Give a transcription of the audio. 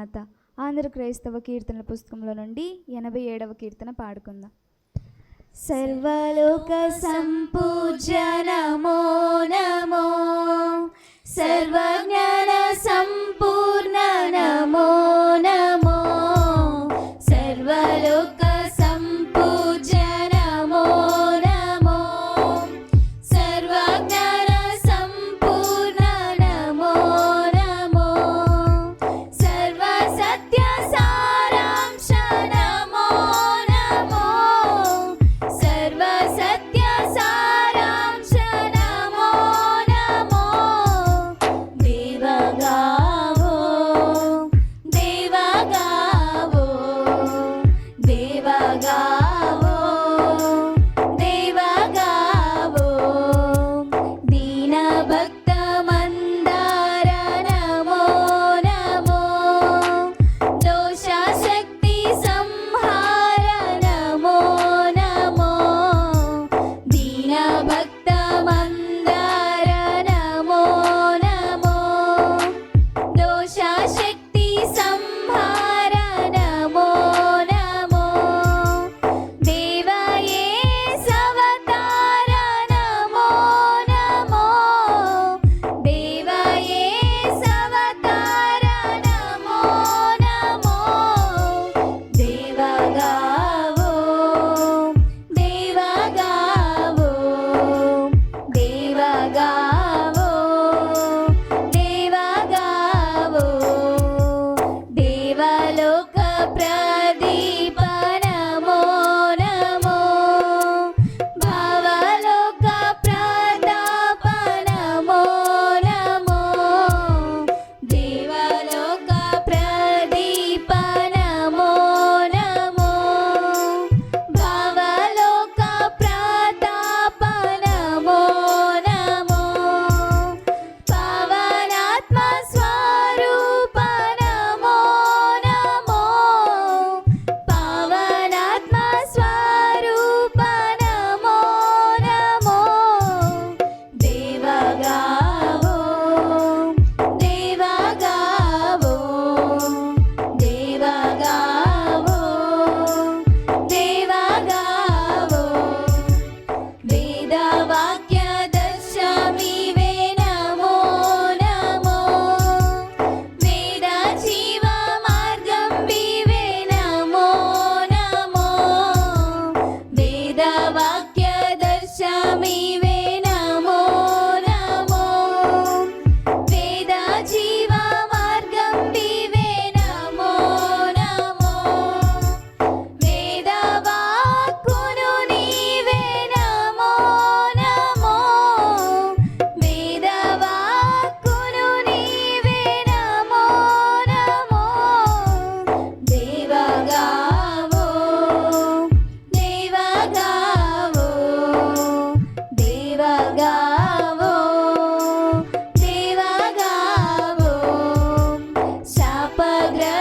మరణాత. ఆంధ్ర క్రైస్తవ కీర్తనల పుస్తకంలో నుండి 87వ కీర్తన పాడుకుందాం. సర్వలోక సంపూజ్య నమో నమో, సర్వజ్ఞాన సంపూర్ణ నమో నమో, సర్వలోక సంపూజ్య నమో నమో, సర్వజ్ఞాన సంపూర్ణ నమో నమో, సర్వ సత్య సారాంశ నమో నమో, సర్వ సత్య సారాంశ నమో నమో, దేవగావో దేవగావో దేవగావో దేవగావో, దీన భక్త మందార నమో నమో, దోష శక్తి సంహార నమో నమో, దీన భక్త మందార నమో నమో, దోష శక్తి సంహార నమో నమో, దేవయే సవతార నమో నమో, దేవయే సవతార నమో నమో, దేవగావో దేవగావో దేవగావో దేవగావో, దేవలోక ప్రదీప నమో నమో, భావలోక ప్రతాప నమో నమో, దేవలోక ప్రదీప నమో నమో, భావలోక ప్రతాప నమో నమో, పవనాత్మ స్వరూప నమో నమో, పవనాత్మ స్వరూప నమో నమో, దేవగావో దేవగావో దేవగావో దేవగావో, వేదవాక్య దర్శమివే నమో నమో, వేద జీవ మార్గం వివే నమో నమో, వేదవాక్య దర్శమివే నమో నమో, వేద జీవ మార్గం వివే నమో నమో, వేదవాక్కును నీవే నమో నమో, వేదవాక్కును నీవే నమో నమో, దేవగావో దేవగావో దేవగావో దేవగావో, శాపగ్రస్త